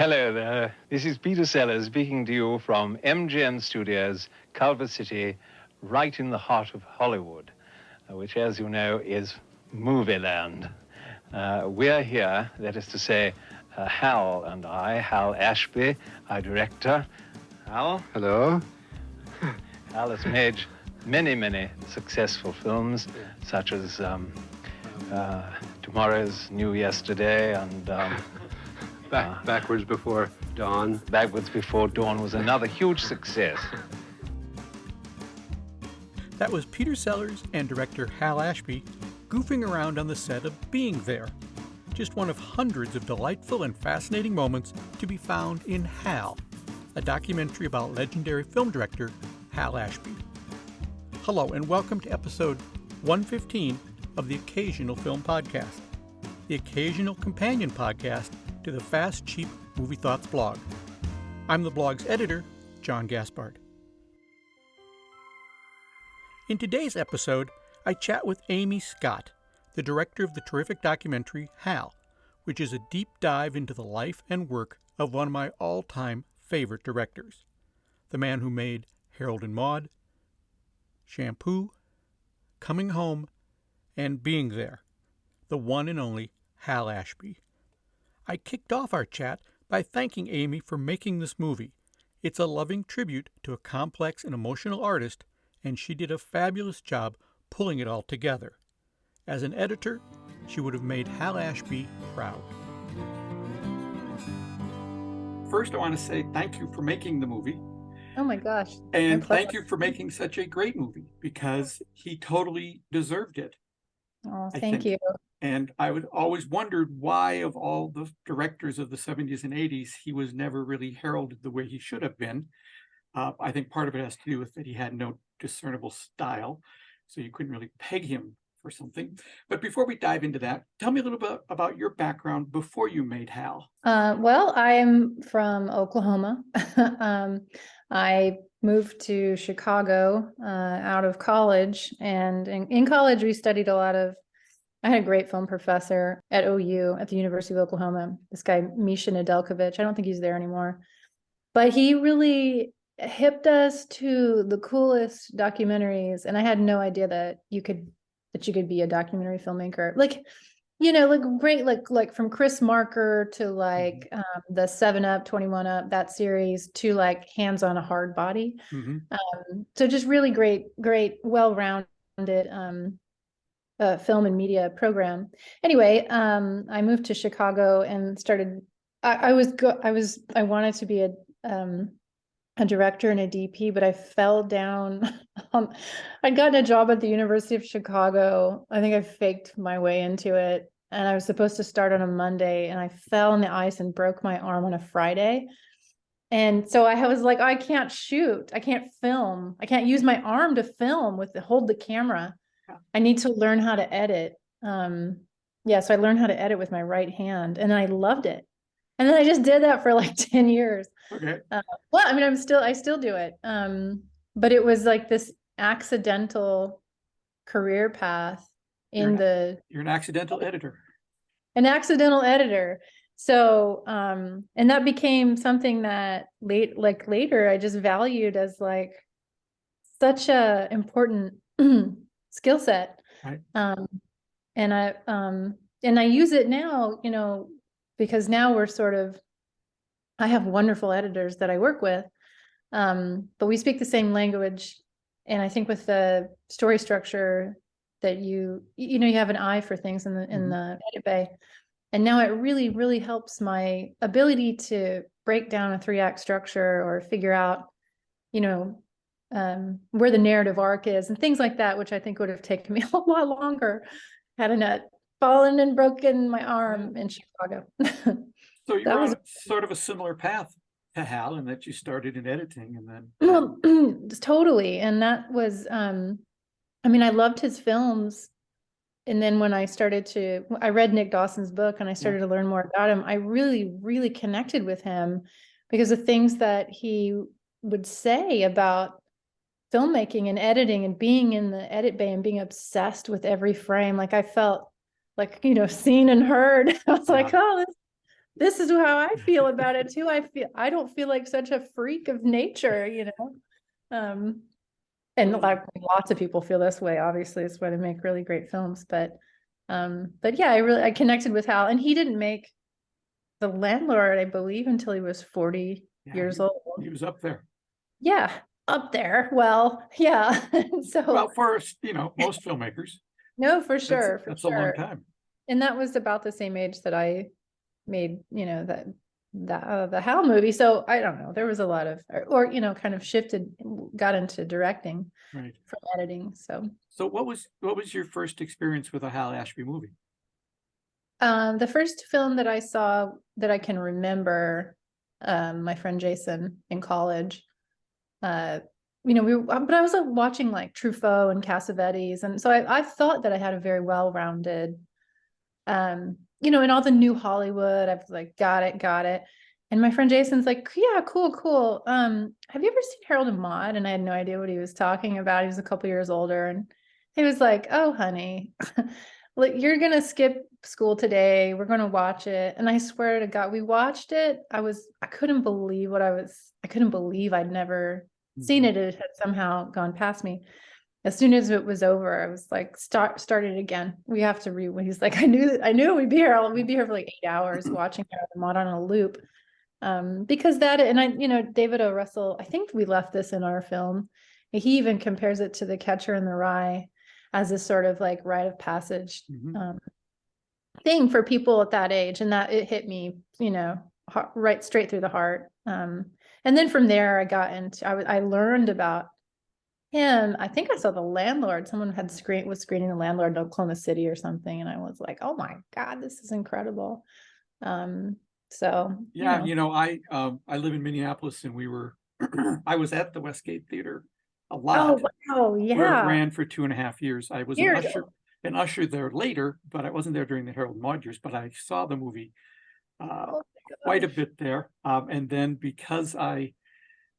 Hello there. This is Peter Sellers speaking to you from MGM Studios, Culver City, right in the heart of Hollywood, which, as you know, is movie land. We're here, that is to say, Hal and I, Hal Ashby, our director. Hal? Hello. Hal has made many successful films, such as Tomorrow's New Yesterday and... Backwards Before Dawn. Backwards Before Dawn was another huge success. That was Peter Sellers and director Hal Ashby goofing around on the set of Being There. Just one of hundreds of delightful and fascinating moments to be found in Hal, a documentary about legendary film director Hal Ashby. Hello and welcome to episode 115 of the Occasional Film Podcast, the occasional companion podcast to the Fast, Cheap Movie Thoughts blog. I'm the blog's editor, John Gaspard. In today's episode, I chat with Amy Scott, the director of the terrific documentary Hal, which is a deep dive into the life and work of one of my all-time favorite directors, the man who made Harold and Maude, Shampoo, Coming Home, and Being There, the one and only Hal Ashby. I kicked off our chat by thanking Amy for making this movie. It's a loving tribute to a complex and emotional artist, and she did a fabulous job pulling it all together. As an editor, she would have made Hal Ashby proud. First, I want to say thank you for making the movie. Oh my gosh. And thank you for making such a great movie, because he totally deserved it. Oh, thank you. And I would always wondered why, of all the directors of the 70s and 80s, he was never really heralded the way he should have been. I think part of it has to do with that he had no discernible style, so you couldn't really peg him for something. But before we dive into that, tell me a little bit about your background before you made Hal. Well, I'm from Oklahoma. I moved to Chicago out of college, and in college we studied a lot of. I had a great film professor at OU, at the University of Oklahoma, this guy, Misha Nedeljkovic. I don't think he's there anymore. But he really hipped us to the coolest documentaries. And I had no idea that you could be a documentary filmmaker. Like great, like from Chris Marker to like the 7 Up, 21 Up, that series, to like Hands on a Hard Body. Mm-hmm. So just really great, well-rounded film and media program. Anyway, I moved to Chicago and started. I wanted to be a director and a DP, but I fell down. I'd gotten a job at the University of Chicago. I think I faked my way into it, and I was supposed to start on a Monday, and I fell on the ice and broke my arm on a Friday. And so I was like, I can't shoot. I can't film. I can't use my arm to film hold the camera. I need to learn how to edit. So I learned how to edit with my right hand, and I loved it. And then I just did that for like 10 years. Okay. Well, I mean, I still do it. But it was like this accidental career path you're an accidental editor. An accidental editor. So, and that became something that later I just valued as like such a important skill set. Right. And I use it now, because now I have wonderful editors that I work with. But we speak the same language. And I think with the story structure that you have an eye for things in the edit bay. And now it really helps my ability to break down a 3-act structure or figure out, where the narrative arc is and things like that, which I think would have taken me a lot longer had I not fallen and broken my arm in Chicago. So you were on sort of a similar path to Hal, in that you started in editing and then. Well, totally. And that was, I loved his films. And then when I read Nick Dawson's book and I started to learn more about him, I really connected with him because of things that he would say about filmmaking and editing and being in the edit bay and being obsessed with every frame. Like I felt like, seen and heard. I was like, oh, this is how I feel about it too. I don't feel like such a freak of nature, and like lots of people feel this way. Obviously, it's why they make really great films. But yeah, I connected with Hal, and he didn't make The Landlord, I believe, until he was 40 years old. He was up there. Yeah, up there. Well, yeah. So Well, for most filmmakers. no, for sure, That's a long time. And that was about the same age that I made, the Hal movie. So I don't know. There was a lot of, or kind of got into directing, right, from editing. So what was your first experience with a Hal Ashby movie? The first film that I saw that I can remember, my friend Jason in college, but I was watching like Truffaut and Cassavetes, and so I thought that I had a very well-rounded, in all the new Hollywood, I've like got it. And my friend Jason's like, yeah, cool. Have you ever seen Harold and Maude? And I had no idea what he was talking about. He was a couple years older, and he was like, oh, honey, like you're gonna skip school today. We're gonna watch it. And I swear to God, we watched it. I couldn't believe I'd never seen it. It had somehow gone past me. As soon as it was over, I was like, start it again. We have to read. He's like, I knew we'd be here for like 8 hours watching Mod on a loop. Because that, and David O. Russell, I think we left this in our film. He even compares it to The Catcher in the Rye as a sort of like rite of passage thing for people at that age. And that it hit me, right straight through the heart. And then from there, I learned about him. I think I saw The Landlord. Someone was screening The Landlord in Oklahoma City or something. And I was like, oh my God, this is incredible. So yeah, I live in Minneapolis, and we were I was at the Westgate Theater a lot. Oh wow, yeah. Where it ran for 2.5 years. I was an usher there later, but I wasn't there during the Harold and Maude years, but I saw the movie quite a bit there. And then because I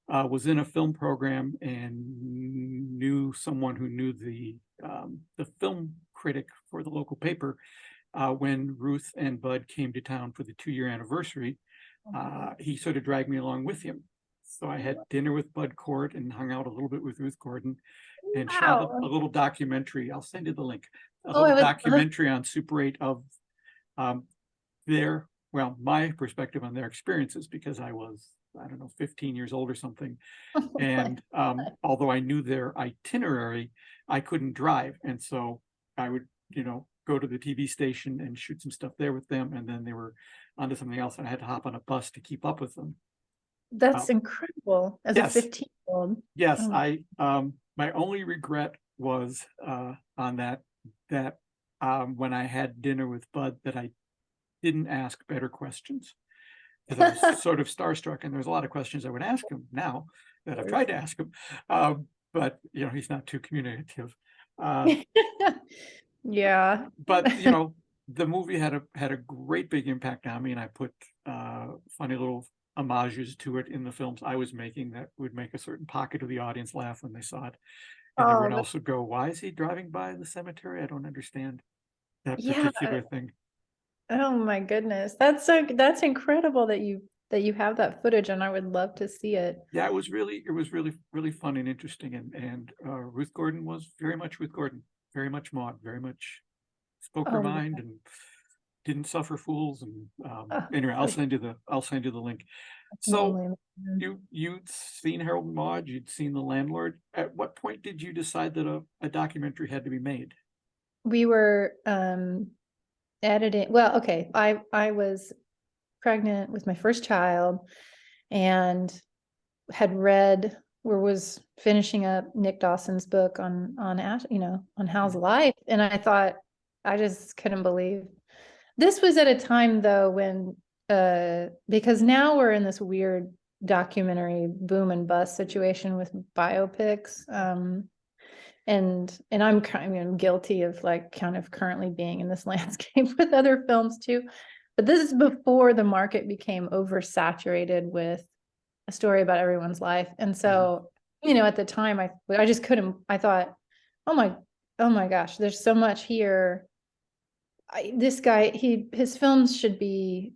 was in a film program and knew someone who knew the film critic for the local paper, when Ruth and Bud came to town for the 2-year anniversary, he sort of dragged me along with him. So I had dinner with Bud Cort and hung out a little bit with Ruth Gordon, and shot a little documentary. I'll send you the link. Documentary on Super 8 of my perspective on their experiences, because I was, 15 years old or something. And although I knew their itinerary, I couldn't drive. And so I would, go to the TV station and shoot some stuff there with them. And then they were onto something else, and I had to hop on a bus to keep up with them. That's incredible. As a 15-year-old. Yes, my only regret was on that when I had dinner with Bud, that I didn't ask better questions. Because I was sort of starstruck, and there's a lot of questions I would ask him now that I've tried to ask him. But he's not too communicative. Yeah. But the movie had a great big impact on me, and I put funny little homages to it in the films I was making that would make a certain pocket of the audience laugh when they saw it. And everyone else would go, why is he driving by the cemetery? I don't understand that particular thing. Oh my goodness. That's incredible that you have that footage, and I would love to see it. Yeah, it was really fun and interesting. And Ruth Gordon was very much Ruth Gordon, very much Maude, very much spoke her mind and didn't suffer fools. And anyway, I'll send you the link. So you'd seen Harold and Maude, you'd seen The Landlord. At what point did you decide that a documentary had to be made? We were editing. Well, okay. I was pregnant with my first child, and had read or was finishing up Nick Dawson's book on Hal's life. And I thought, I just couldn't believe. This was at a time though when because now we're in this weird documentary boom and bust situation with biopics. And I'm guilty of kind of currently being in this landscape with other films too. But this is before the market became oversaturated with a story about everyone's life. And so, at the time I just couldn't. I thought, oh my gosh, there's so much here. This guy, his films should be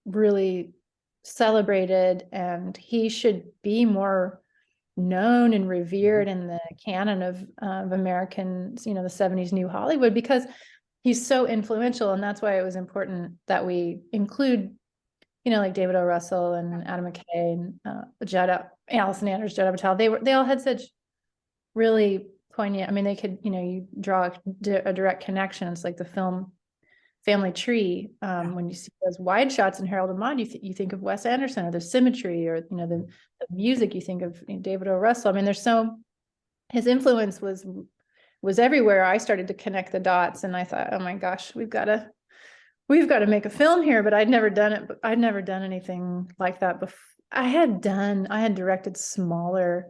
really celebrated, and he should be more known and revered in the canon of American, the 70s New Hollywood, because he's so influential. And that's why it was important that we include, like David O. Russell and Adam McKay and Allison Anders, Judd Apatow. They all had such really poignant. I mean, they could, you draw a direct connection. It's like the film Family Tree. When you see those wide shots in Harold and Maude, you think of Wes Anderson, or the symmetry, or the music. You think of David O. Russell. I mean, his influence was everywhere. I started to connect the dots, and I thought, oh my gosh, we've got to make a film here. But I'd never done it. But I'd never done anything like that before. I had directed smaller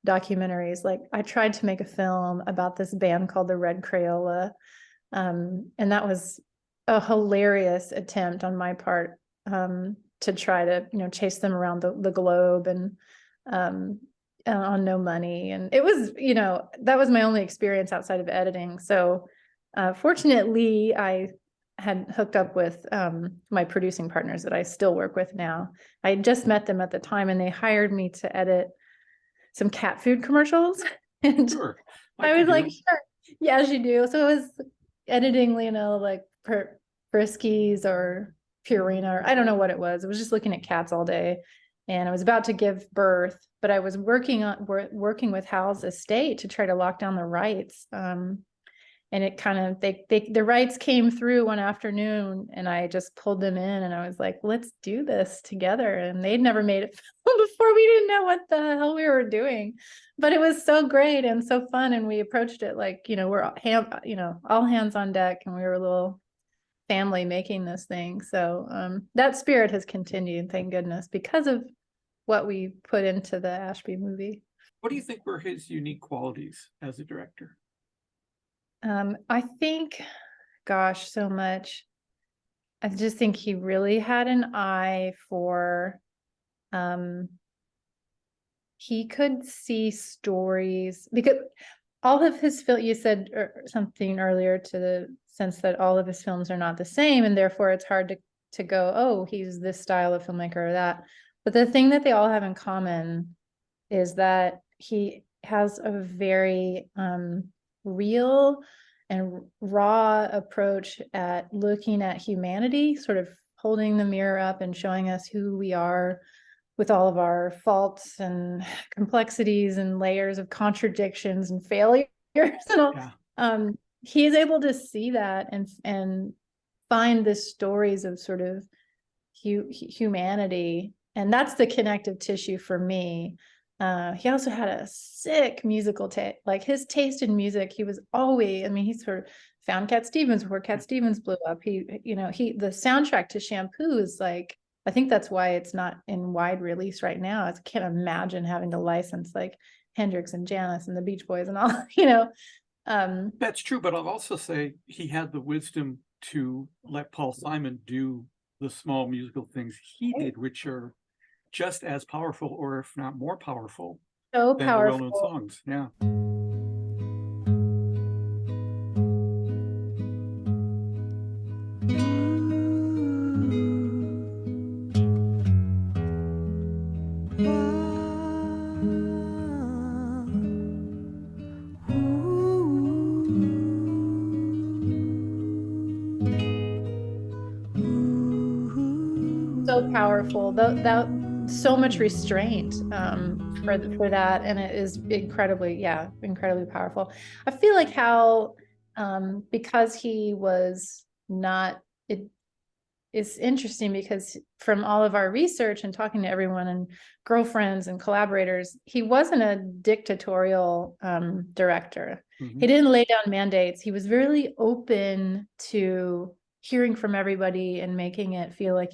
documentaries. Like, I tried to make a film about this band called the Red Crayola, and that was a hilarious attempt on my part, to try to chase them around the globe, and on no money. And it was, that was my only experience outside of editing. So fortunately, I had hooked up with my producing partners that I still work with now. I just met them at the time, and they hired me to edit some cat food commercials. And Sure. I was like, sure, yeah, you do. So it was editing, like Friskies or Purina, or I don't know what it was. It was just looking at cats all day. And I was about to give birth, but I was working with Hal's estate to try to lock down the rights. And it kind of, the rights came through one afternoon, and I just pulled them in, and I was like, let's do this together. And they'd never made it before. We didn't know what the hell we were doing, but it was so great and so fun. And we approached it like, we're all hands on deck, and we were a little family making this thing. So that spirit has continued, thank goodness, because of what we put into the Ashby movie. What do you think were his unique qualities as a director? I think, gosh, so much. I just think he really had an eye for, he could see stories, because all of his film, you said something earlier to the sense that all of his films are not the same, and therefore it's hard to go, oh, he's this style of filmmaker or that. But the thing that they all have in common is that he has a very real and raw approach at looking at humanity, sort of holding the mirror up and showing us who we are, with all of our faults and complexities and layers of contradictions and failures and all. Yeah. He is able to see that and find the stories of sort of humanity, and that's the connective tissue for me. He also had a sick musical taste. Like, his taste in music, he was always, he sort of found Cat Stevens before Cat Stevens blew up. The soundtrack to Shampoo is like, I think that's why it's not in wide release right now. I can't imagine having to license like Hendrix and Janis and the Beach Boys and all, That's true, but I'll also say he had the wisdom to let Paul Simon do the small musical things he did, which are just as powerful, or if not more powerful, so than powerful. the well-known songs. Yeah. So powerful, that so much restraint for that, and it is incredibly powerful. I feel like Hal, because he was not, it's interesting because from all of our research and talking to everyone and girlfriends and collaborators, he wasn't a dictatorial director. Mm-hmm. He didn't lay down mandates. He was really open to hearing from everybody and making it feel like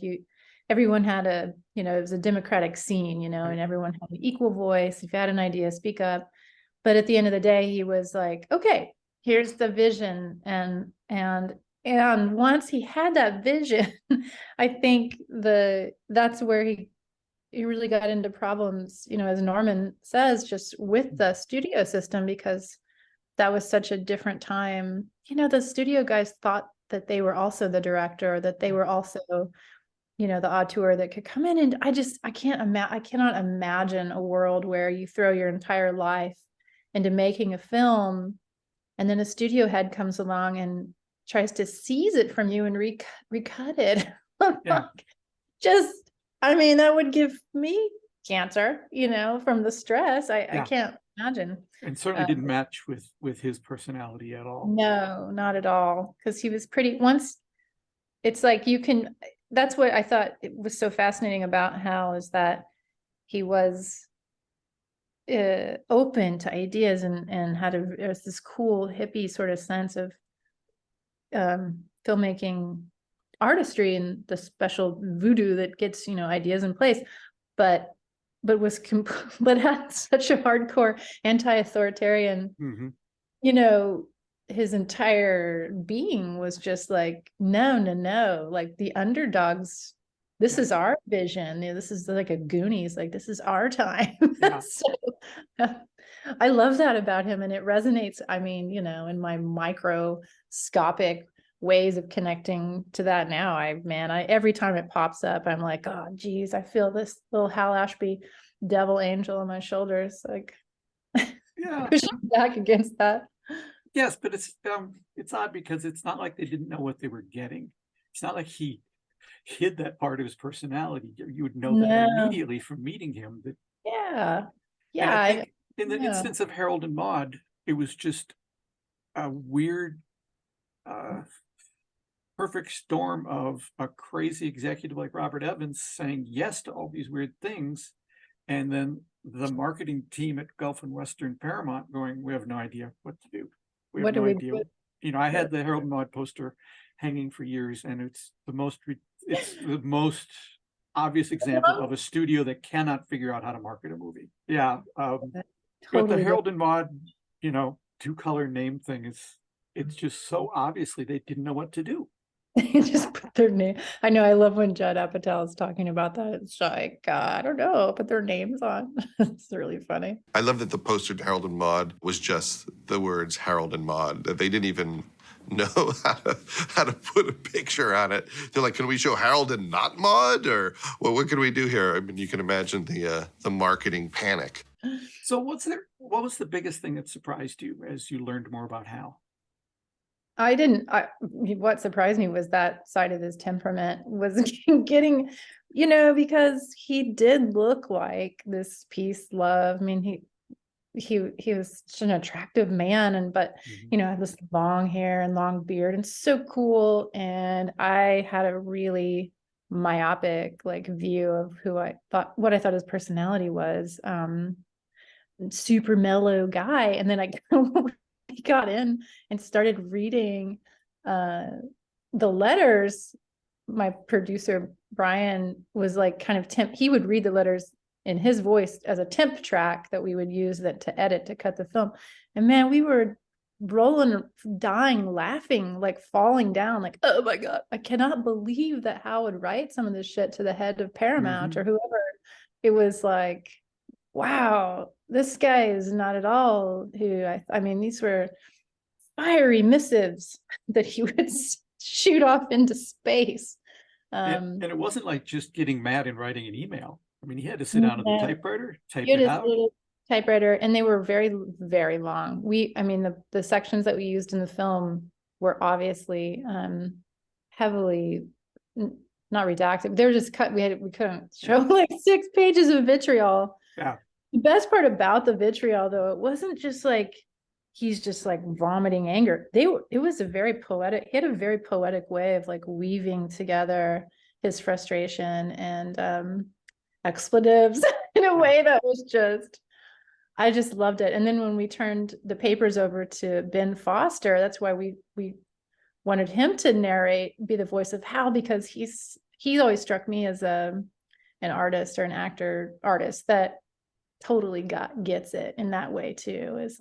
everyone had it was a democratic scene, and everyone had an equal voice. If you had an idea, speak up. But at the end of the day, he was like, okay, here's the vision. And once he had that vision, I think that's where he really got into problems, as Norman says, just with the studio system, because that was such a different time. The studio guys thought that they were also the director, that they were also the auteur that could come in, and I cannot imagine a world where you throw your entire life into making a film, and then a studio head comes along and tries to seize it from you and recut it. Yeah. That would give me cancer, from the stress. I can't imagine. And certainly didn't match with his personality at all. No, not at all. Because he was it's like that's what I thought it was so fascinating about Hal, is that he was open to ideas and there's this cool hippie sort of sense of filmmaking artistry and the special voodoo that gets ideas in place, but had such a hardcore anti-authoritarian. His entire being was just like, no, like the underdogs, this is our vision. This is like a Goonies, like this is our time. Yeah. So I love that about him, and it resonates, in my microscopic ways of connecting to that now. Every time it pops up, I'm like, oh geez, I feel this little Hal Ashby devil angel on my shoulders, like pushing back against that. Yes, but it's odd because it's not like they didn't know what they were getting. It's not like he hid that part of his personality. You would know that immediately from meeting him. Yeah. I think in the instance of Harold and Maude, it was just a weird, perfect storm of a crazy executive like Robert Evans saying yes to all these weird things, and then the marketing team at Gulf and Western Paramount going, we have no idea what to do. We have no idea. I had the Harold and Maude poster hanging for years, and it's the most obvious example of a studio that cannot figure out how to market a movie. Yeah. But the Harold and Maude, 2-color name thing it's just so obviously they didn't know what to do. Just put their name. I know. I love when Judd Apatow is talking about that. It's like, I don't know, put their names on. It's really funny. I love that the poster to Harold and Maude was just the words Harold and Maude. That they didn't even know how to put a picture on it. They're like, can we show Harold and not Maude? Or what can we do here? You can imagine the marketing panic. So what was the biggest thing that surprised you as you learned more about Hal? What surprised me was that side of his temperament was getting, because he did look like this peace love. He was such an attractive man, but had this long hair and long beard and so cool. And I had a really myopic view of what I thought his personality was. Super mellow guy. And then I got in and started reading the letters. My producer Brian was he would read the letters in his voice as a temp track that we would use to edit, to cut the film. And man, we were rolling, dying, laughing, falling down, oh my God, I cannot believe that Hal would write some of this shit to the head of Paramount or whoever. It was like, wow, this guy is not at all who these were fiery missives that he would shoot off into space. And it wasn't like just getting mad and writing an email. He had to sit down at the typewriter, type it out. Typewriter, and they were very, very long. The sections that we used in the film were obviously heavily not redacted. They were just cut. We couldn't show 6 pages of vitriol. Yeah. The best part about the vitriol, though, it wasn't just he's just vomiting anger. It was a very poetic. He had a very poetic way of weaving together his frustration and expletives in a way that was I just loved it. And then when we turned the papers over to Ben Foster, that's why we wanted him to be the voice of Hal, because he's always struck me as an artist or an artist that totally gets it in that way too, is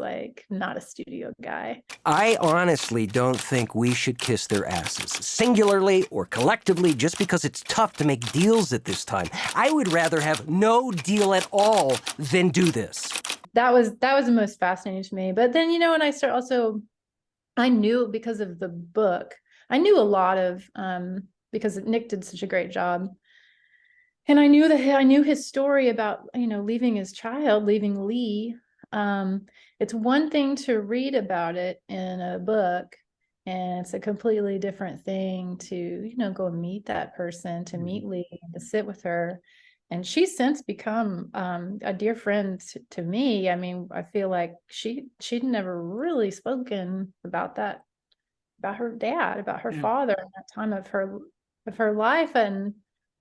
not a studio guy. I honestly don't think we should kiss their asses, singularly or collectively, just because it's tough to make deals at this time. I would rather have no deal at all than do this. That was the most fascinating to me. But then, when I knew, because of the book, I knew a lot of, because Nick did such a great job And I knew his story about, leaving his child, leaving Lee. It's one thing to read about it in a book, and it's a completely different thing to, go meet that person, to meet Lee, to sit with her. And she's since become a dear friend to me. I mean, I feel like she'd never really spoken about that, about her dad, about her father in that time of her life. And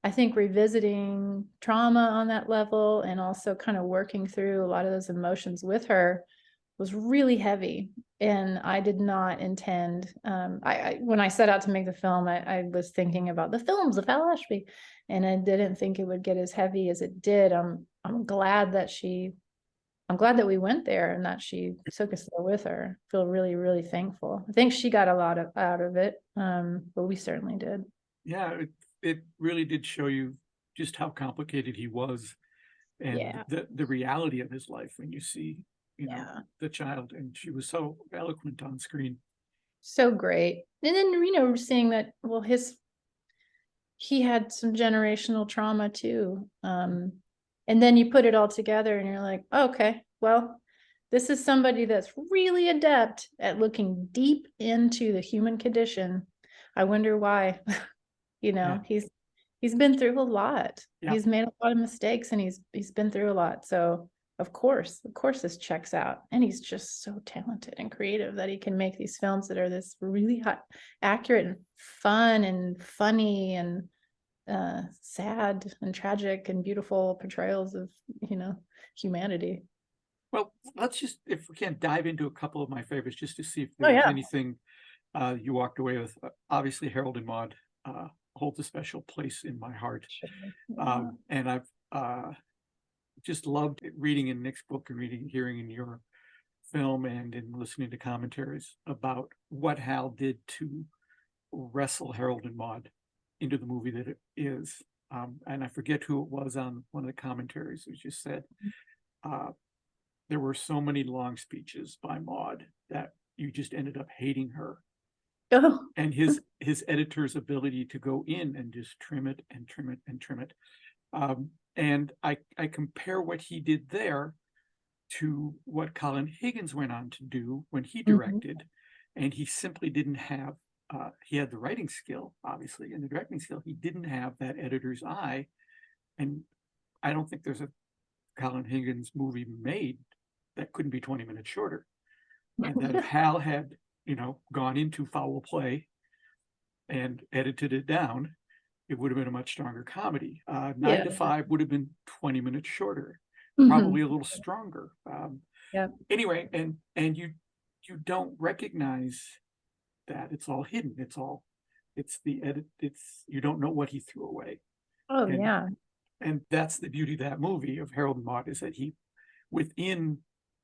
I think revisiting trauma on that level and also kind of working through a lot of those emotions with her was really heavy. And I did not intend, when I set out to make the film, I was thinking about the films of Hal Ashby, and I didn't think it would get as heavy as it did. I'm glad that we went there and that she took us there with her. I feel really, really thankful. I think she got a lot out of it, but we certainly did. Yeah, it really did show you just how complicated he was, and the reality of his life when you see, the child, and she was so eloquent on screen. So great. And then, seeing that, well, he had some generational trauma too. And then you put it all together and you're like, okay, well, this is somebody that's really adept at looking deep into the human condition. I wonder why. He's been through a lot. He's made a lot of mistakes, and he's been through a lot. So of course this checks out. And he's just so talented and creative that he can make these films that are this really accurate and fun and funny and sad and tragic and beautiful portrayals of, humanity. Well, let's just, if we can, dive into a couple of my favorites just to see if there's anything you walked away with. Obviously, Harold and Maude holds a special place in my heart. And I've just loved reading in Nick's book and hearing in your film and in listening to commentaries about what Hal did to wrestle Harold and Maude into the movie that it is. And I forget who it was on one of the commentaries who just said, there were so many long speeches by Maude that you just ended up hating her. And his editor's ability to go in and just trim it and trim it and trim it. And I compare what he did there to what Colin Higgins went on to do when he directed. And he simply didn't have, he had the writing skill, obviously, and the directing skill. He didn't have that editor's eye. And I don't think there's a Colin Higgins movie made that couldn't be 20 minutes shorter. And that if Hal had, gone into foul play and edited it down, it would have been a much stronger comedy. 9 to 5 would have been 20 minutes shorter, probably a little stronger. Anyway, and you don't recognize that it's all hidden. It's the edit. You don't know what he threw away. And that's the beauty of that movie of Harold and Maude, is that he, within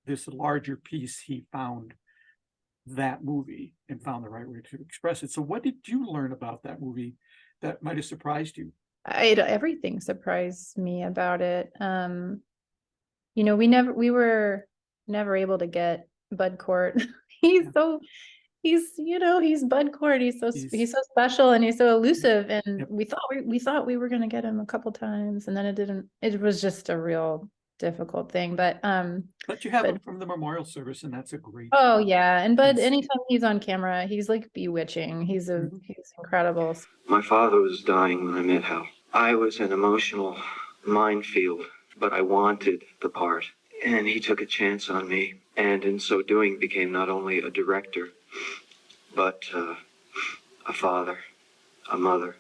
this larger piece, he found that movie and found the right way to express it. So what did you learn about that movie that might have surprised you? Everything surprised me about it. We were never able to get Bud Cort. He's Bud Cort. He's so special, and he's so elusive. And we thought we were going to get him a couple times, and then it didn't. It was just a real difficult thing. But you have him from the memorial service, and that's a great. Oh yeah, and Bud, anytime he's on camera, he's like bewitching. He's incredible. My father was dying when I met Hal. I was an emotional minefield, but I wanted the part, and he took a chance on me, and in so doing became not only a director, but a father, a mother,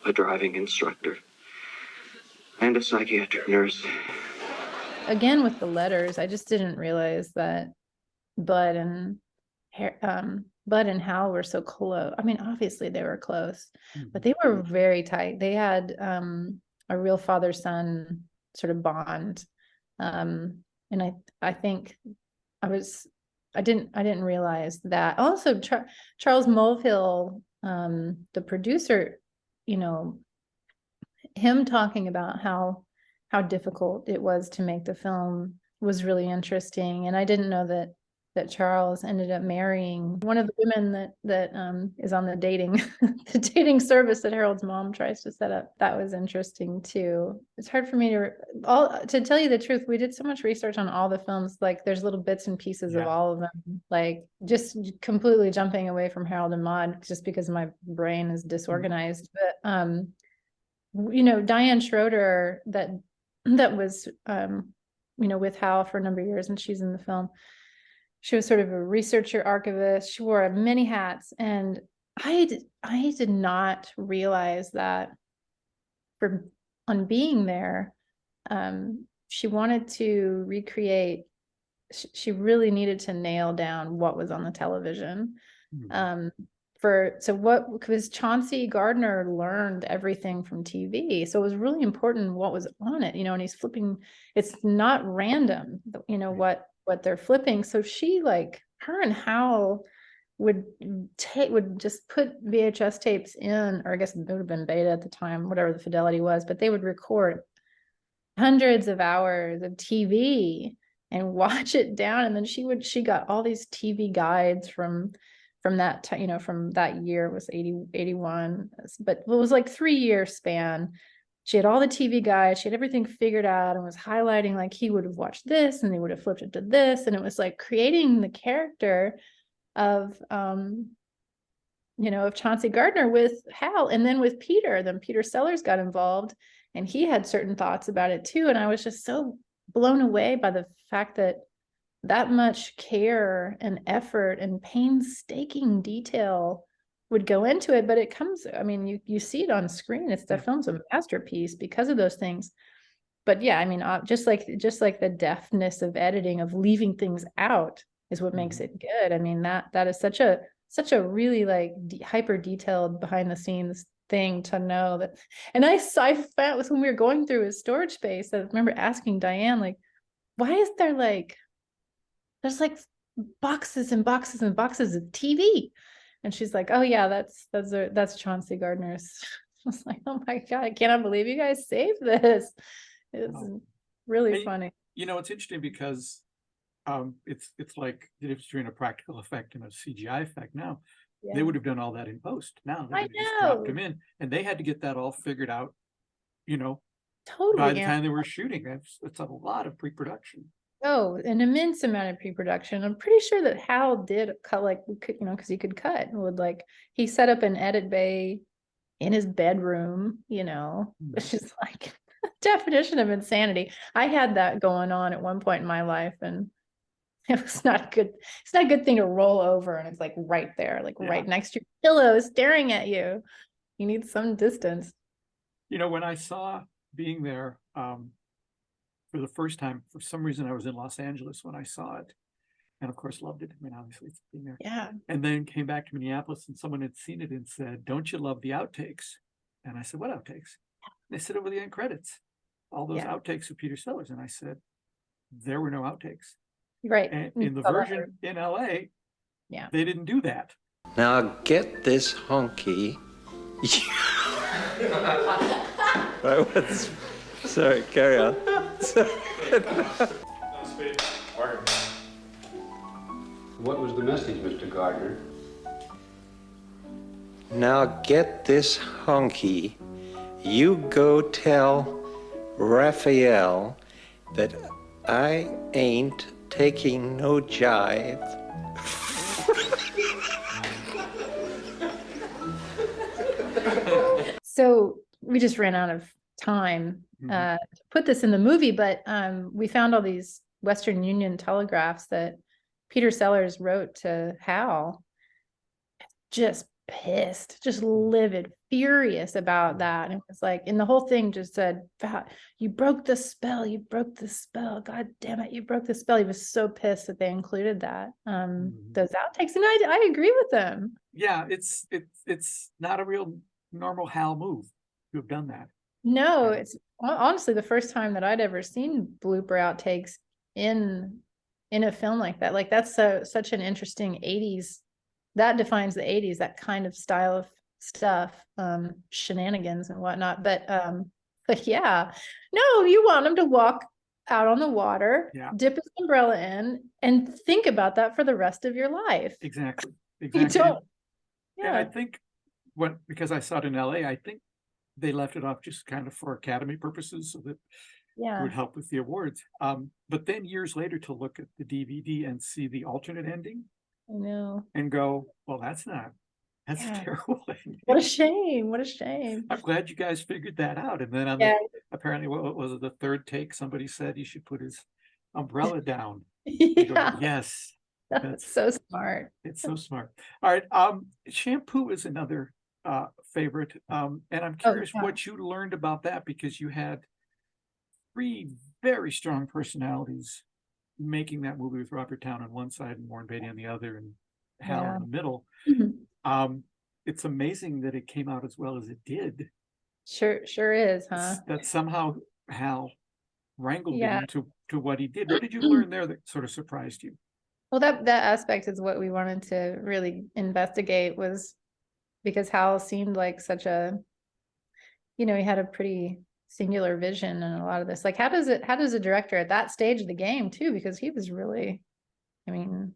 a driving instructor, and a psychiatric nurse. Again, with the letters, I just didn't realize that Bud and Hal were so close. I mean, obviously they were close, but they were very tight. They had a real father-son sort of bond. And I think I didn't realize that. Also, Charles Mulvihill, the producer, him talking about how difficult it was to make the film was really interesting. And I didn't know that that Charles ended up marrying one of the women that is on the dating the dating service that Harold's mom tries to set up. That was interesting too. It's hard for me to tell you the truth. We did so much research on all the films. Like there's little bits and pieces of all of them. Like just completely jumping away from Harold and Maude just because my brain is disorganized. But Diane Schroeder that was with Hal for a number of years, and she's in the film. She was sort of a researcher archivist. She wore many hats. And I did not realize that on being there, she wanted to recreate, she really needed to nail down what was on the television. Because Chauncey Gardner learned everything from TV. So it was really important what was on it, and he's flipping, it's not random, what they're flipping. So she, like, her and Hal would just put VHS tapes in, or I guess it would have been beta at the time, whatever the fidelity was, but they would record hundreds of hours of TV and watch it down. And then she got all these TV guides from that, from that year. It was 81, but it was like 3-year span. She had all the TV guides, she had everything figured out, and was highlighting, like, he would have watched this and they would have flipped it to this. And it was like creating the character of Chauncey Gardner with Hal, and then with Peter. Then Peter Sellers got involved, and he had certain thoughts about it too. And I was just so blown away by the fact that much care and effort and painstaking detail would go into it. But it comes, I mean, you see it on screen. The film's a masterpiece because of those things. But yeah, I mean, just like the deftness of editing, of leaving things out, is what makes it good. I mean, that is such a really, like, hyper detailed behind the scenes thing to know that. And I found when we were going through his storage space, I remember asking Diane, like, why is there there's like boxes and boxes and boxes of TV? And she's like, oh yeah, that's Chauncey Gardner's. I was like, oh my God, I cannot believe you guys saved this. It's really funny. It's interesting because it's like the difference between a practical effect and a CGI effect. Now they would have done all that in post. Now they just dropped them in, and they had to get that all figured out, totally, by the time they were shooting. It's a lot of pre-production. Oh, an immense amount of pre-production. I'm pretty sure that Hal did cut, because he could cut. He set up an edit bay in his bedroom, which is like definition of insanity. I had that going on at one point in my life, and it was not good. It's not a good thing to roll over, and it's like right there, right next to your pillow, staring at you. You need some distance. When I saw being there, for the first time, for some reason, I was in Los Angeles when I saw it, and of course loved it. I mean, obviously it's being there. Yeah. And then came back to Minneapolis, and someone had seen it and said, "Don't you love the outtakes?" And I said, "What outtakes?" They said, "Over the end credits, all those outtakes of Peter Sellers." And I said, "There were no outtakes." Right. And in the version in LA, they didn't do that. Now get this honky. Sorry, carry on. What was the message, Mr. Gardner? Now get this honky. You go tell Raphael that I ain't taking no jive. So we just ran out of time to put this in the movie, but we found all these Western Union telegraphs that Peter Sellers wrote to Hal, just pissed, just livid, furious about that. And it was like, and the whole thing just said, "You broke the spell, you broke the spell, God damn it, you broke the spell." He was so pissed that they included that, those outtakes. And I agree with them. Yeah, it's not a real normal Hal move to have done that. No, it's honestly the first time that I'd ever seen blooper outtakes in a film like that. Like, that's such an interesting 80s, that defines the 80s, that kind of style of stuff, shenanigans and whatnot. But yeah, no, you want them to walk out on the water, Yeah. dip his umbrella in, and think about that for the rest of your life. Exactly. You Exactly. don't. And I Yeah. think because I saw it in LA, I think they left it off just kind of for Academy purposes so that it Yeah. would help with the awards. But then years later to look at the DVD and see the alternate ending I know. and go, well, that's a Yeah. terrible ending. What a shame. What a shame. I'm glad you guys figured that out. And then Yeah. apparently, what was it, the third take, somebody said he should put his umbrella down. You go, Yeah. yes. That's so smart. It's so smart. All right. Shampoo is another favorite. And I'm curious yeah. what you learned about that, because you had 3 very strong personalities making that movie with Robert Towne on one side and Warren Beatty on the other, and Hal Yeah. in the middle. Mhm. It's amazing that it came out as well as it did. Sure is, huh? That somehow Hal wrangled Yeah. him to what he did. What did you learn there that sort of surprised you? Well, that aspect is what we wanted to really investigate, was because Hal seemed like such a, he had a pretty singular vision and a lot of this. Like, how does a director at that stage of the game too, because he was really, I mean,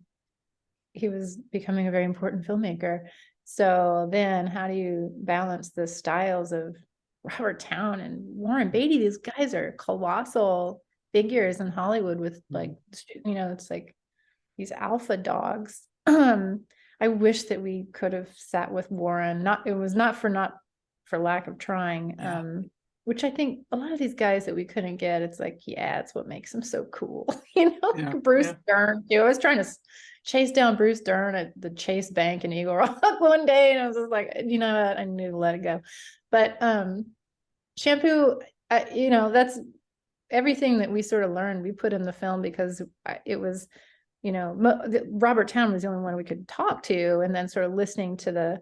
he was becoming a very important filmmaker. So then how do you balance the styles of Robert Towne and Warren Beatty? These guys are colossal figures in Hollywood with like, it's like these alpha dogs. I wish that we could have sat with Warren. It was not for lack of trying. Yeah. Which I think a lot of these guys that we couldn't get, it's like, yeah, it's what makes them so cool. Yeah, Bruce Dern. I was trying to chase down Bruce Dern at the Chase Bank in Eagle Rock one day, and I was just like, you know what, I need to let it go. But Shampoo, that's everything that we sort of learned, we put in the film because it was, Robert Towne was the only one we could talk to, and then sort of listening to the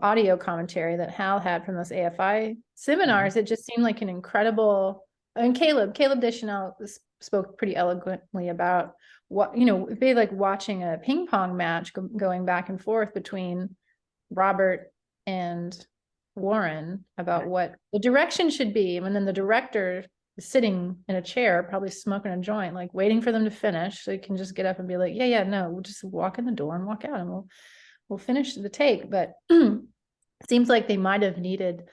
audio commentary that Hal had from those AFI seminars, it just seemed like an incredible, and Caleb Deschanel spoke pretty eloquently about what, it'd be like watching a ping pong match going back and forth between Robert and Warren about what the direction should be. And then the director is sitting in a chair, probably smoking a joint, like waiting for them to finish. So he can just get up and be like, yeah, no, we'll just walk in the door and walk out, and we'll finish the take. But it seems like they might have needed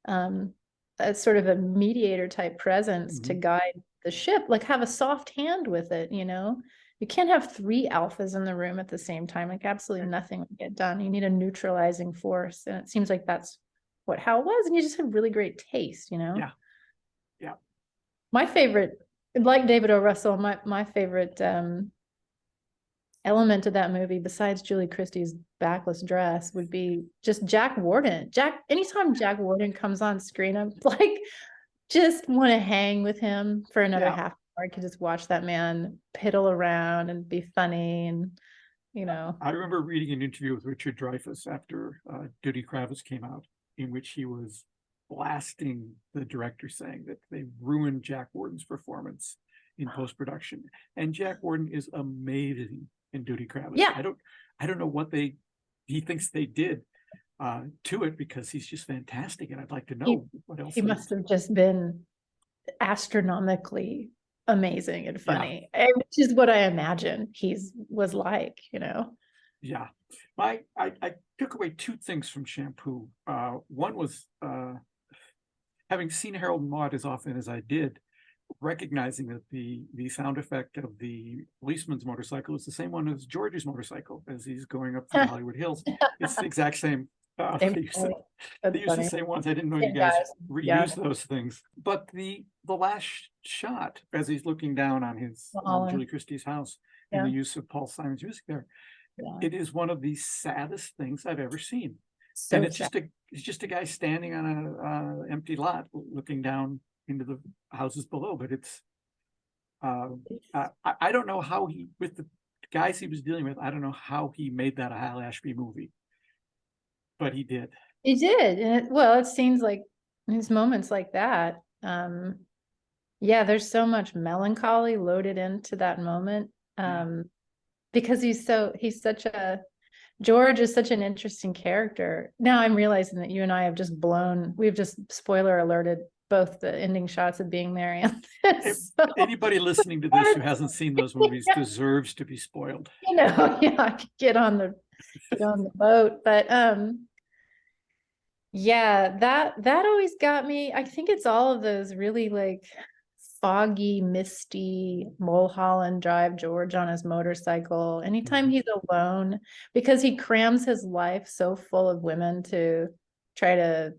a sort of a mediator type presence to guide the ship, like have a soft hand with it. You can't have 3 alphas in the room at the same time. Like absolutely nothing would get done. You need a neutralizing force. And it seems like that's what Hal was. And you just had really great taste, Yeah. My favorite, like David O. Russell, my favorite element of that movie, besides Julie Christie's backless dress, would be just Jack Warden. Anytime Jack Warden comes on screen, I'm like, just want to hang with him for another half hour. I could just watch that man piddle around and be funny, and I remember reading an interview with Richard Dreyfuss after Duty Kravitz came out, in which he was blasting the director, saying that they ruined Jack Warden's performance in post-production. And Jack Warden is amazing in Duty Kravitz. Yeah. I don't know what he thinks they did to it, because he's just fantastic, and I'd like to know what else. He must have just been astronomically amazing and funny, which is what I imagine was like. Yeah. I took away 2 things from Shampoo. One was having seen Harold and Maude as often as I did, recognizing that the sound effect of the policeman's motorcycle is the same one as George's motorcycle as he's going up the Hollywood Hills. It's the exact same. They use the same ones. I didn't know you guys reuse those things. But the last shot, as he's looking down on his Julie Christie's house, and the use of Paul Simon's music there, it is one of the saddest things I've ever seen. So and it's just a guy standing on an empty lot looking down into the houses below. But it's I don't know how with the guys he was dealing with, I don't know how he made that a Hal Ashby movie, but he did. He did. And it seems like his moments like that, there's so much melancholy loaded into that moment, because George is such an interesting character. Now I'm realizing that you and I have just spoiler alerted both the ending shots of being there and this. So, Anybody listening to this who hasn't seen those movies deserves to be spoiled. yeah, I could get on the boat. But yeah, that always got me. I think it's all of those really like foggy, misty Mulholland Drive, George on his motorcycle. Anytime he's alone, because he crams his life so full of women to try to,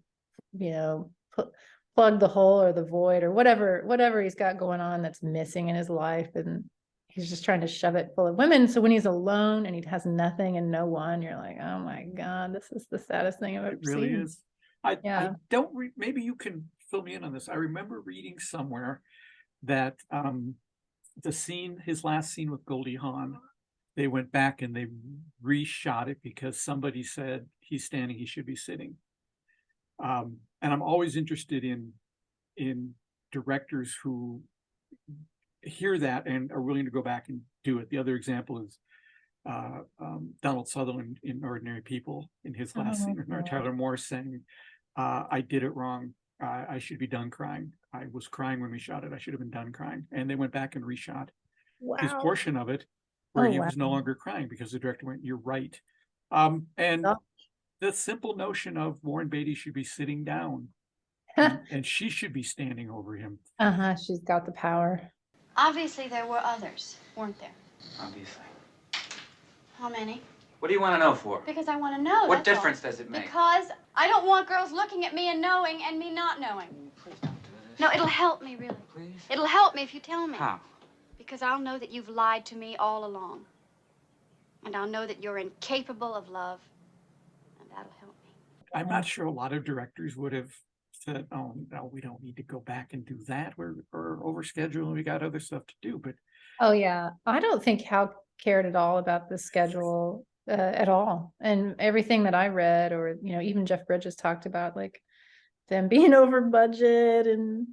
plug the hole or the void or whatever he's got going on that's missing in his life. And he's just trying to shove it full of women. So when he's alone and he has nothing and no one, you're like, oh my God, this is the saddest thing I've ever seen. It really is. I don't, maybe you can fill me in on this. I remember reading somewhere that his last scene with Goldie Hawn, they went back and they reshot it because somebody said he's standing, he should be sitting. And I'm always interested in directors who hear that and are willing to go back and do it. The other example is Donald Sutherland in Ordinary People, in his last scene with Tyler Moore saying, I did it wrong. I should be done crying. I was crying when we shot it. I should have been done crying. And they went back and reshot his portion of it where he was no longer crying because the director went, you're right. And the simple notion of Warren Beatty should be sitting down and she should be standing over him. She's got the power. Obviously there were others, weren't there? Obviously. How many? What do you want to know for? Because I want to know. What difference does it make? Because I don't want girls looking at me and knowing and me not knowing. Please don't do this. No, it'll help me, really. Please? It'll help me if you tell me. How? Because I'll know that you've lied to me all along. And I'll know that you're incapable of love. And that'll help me. I'm not sure a lot of directors would have said, oh, no, we don't need to go back and do that. We're overscheduled and we got other stuff to do. But oh, yeah. I don't think Hal cared at all about the schedule at all. And everything that I read, or, even Jeff Bridges talked about, like, them being over budget and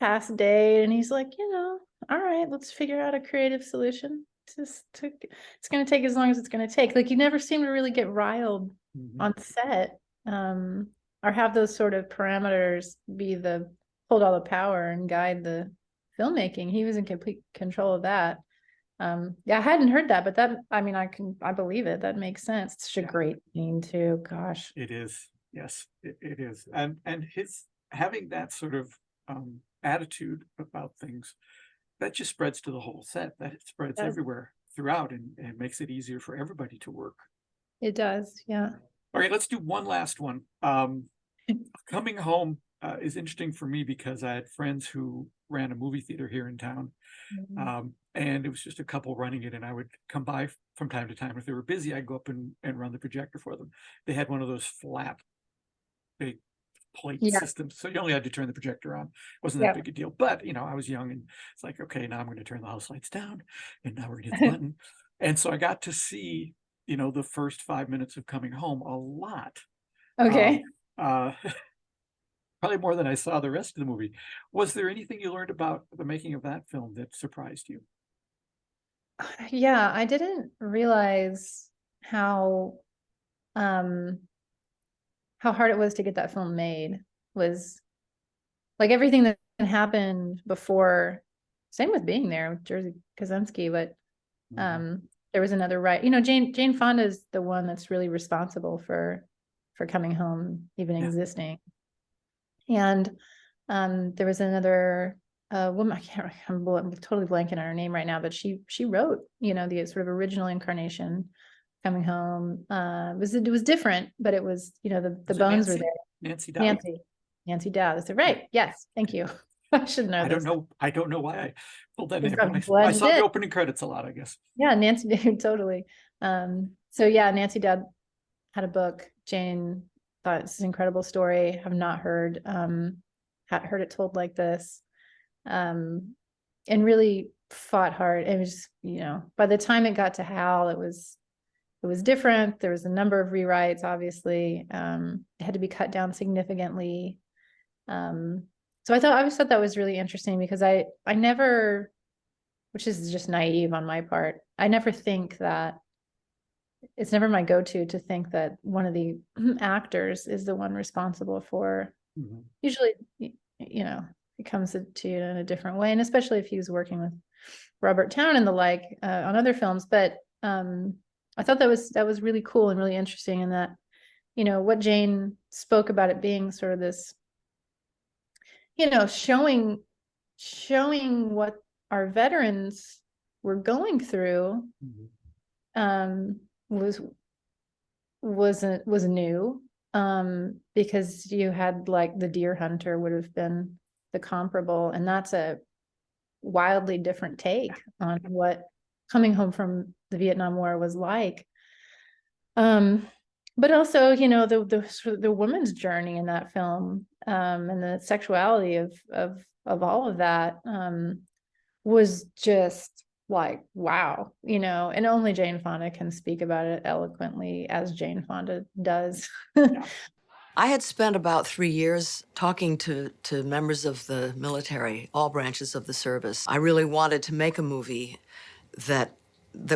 past date. And he's like, all right, let's figure out a creative solution. It's going to take as long as it's going to take. Like, you never seem to really get riled on set, or have those sort of parameters hold all the power and guide the filmmaking. He was in complete control of that. Yeah, I hadn't heard that, but I believe it. That makes sense. It's such a great scene too. Gosh. it is. Yes, it is. And his having that sort of attitude about things, that just spreads to the whole set, that it spreads everywhere throughout and makes it easier for everybody to work. It does. Yeah. All right, let's do one last one. Coming Home is interesting for me because I had friends who ran a movie theater here in town. And it was just a couple running it, and I would come by from time to time. If they were busy, I'd go up and run the projector for them. They had one of those flat, big plate systems, so you only had to turn the projector on. It wasn't that big a deal, but I was young, and it's like, okay, now I'm going to turn the house lights down, and now we're going to hit the button. And so I got to see, the first 5 minutes of Coming Home a lot. Okay. Probably more than I saw the rest of the movie. Was there anything you learned about the making of that film that surprised you? Yeah, I didn't realize how hard it was to get that film made. Was like everything that happened before. Same with Being There with Jerzy Kosinski, but there was another Jane Fonda is the one that's really responsible for Coming Home even existing. And there was another woman, I can't remember, I'm totally blanking on her name right now, but she wrote, the sort of original incarnation, Coming Home. It was different, but it was, the bones were there. Nancy Dowd. Nancy Dowd. Is it right? Yes. Thank you. I should know. I don't know why I pulled that name. I saw the opening credits a lot, I guess. Yeah, Nancy Dowd, totally. So yeah, Nancy Dowd had a book. Jane thought it's an incredible story. Have not heard it told like this, and really fought hard. It was, by the time it got to Hal, it was different. There was a number of rewrites. Obviously, it had to be cut down significantly. So I always thought that was really interesting because I never, which is just naive on my part, I never think that. It's never my go-to to think that one of the actors is the one responsible for. Usually it comes to you in a different way. And especially if he was working with Robert Towne and the like on other films. But I thought that was really cool and really interesting, in that, what Jane spoke about it being sort of this, showing what our veterans were going through was new, because you had, like, the deer hunter would have been the comparable, and that's a wildly different take on what coming home from the Vietnam War was like. But also, the woman's journey in that film, and the sexuality of all of that, was just like, wow, and only Jane Fonda can speak about it eloquently as Jane Fonda does. I had spent about 3 years talking to members of the military, all branches of the service. I really wanted to make a movie that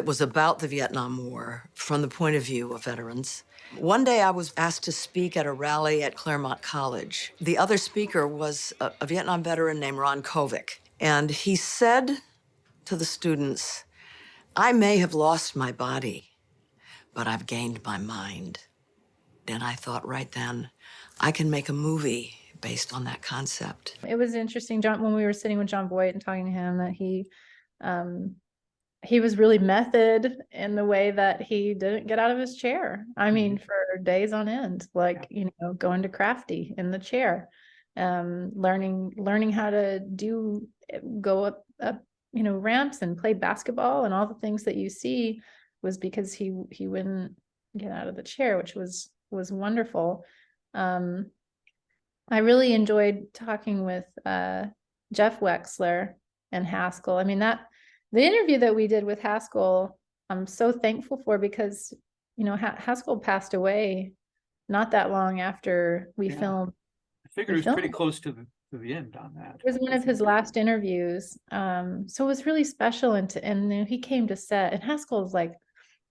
was about the Vietnam War from the point of view of veterans. One day I was asked to speak at a rally at Claremont College. The other speaker was a Vietnam veteran named Ron Kovic. And he said to the students, "I may have lost my body, but I've gained my mind." And I thought right then, I can make a movie based on that concept. It was interesting, John, when we were sitting with John Voight and talking to him, that he was really method in the way that he didn't get out of his chair. I mean, for days on end, like, going to Crafty in the chair, learning how to go up, ramps and play basketball, and all the things that you see was because he wouldn't get out of the chair, which was wonderful. I really enjoyed talking with Jeff Wexler and Haskell. I mean, the interview that we did with Haskell, I'm so thankful for, because, Haskell passed away not that long after we filmed. I figured it was pretty close to the end on that. It was one of his last interviews. So it was really special. And he came to set, and Haskell is like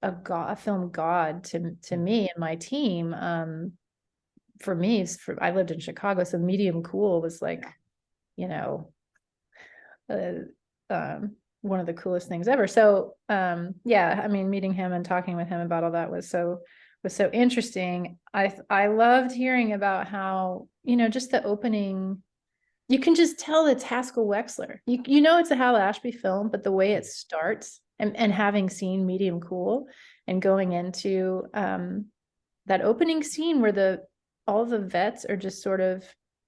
a film god to me and my team. For me, I lived in Chicago, so Medium Cool was like, one of the coolest things ever. So I mean, meeting him and talking with him about all that was so interesting. I loved hearing about how, just the opening, you can just tell it's Haskell Wexler. It's a Hal Ashby film, but the way it starts, and having seen Medium Cool and going into that opening scene where all the vets are just sort of,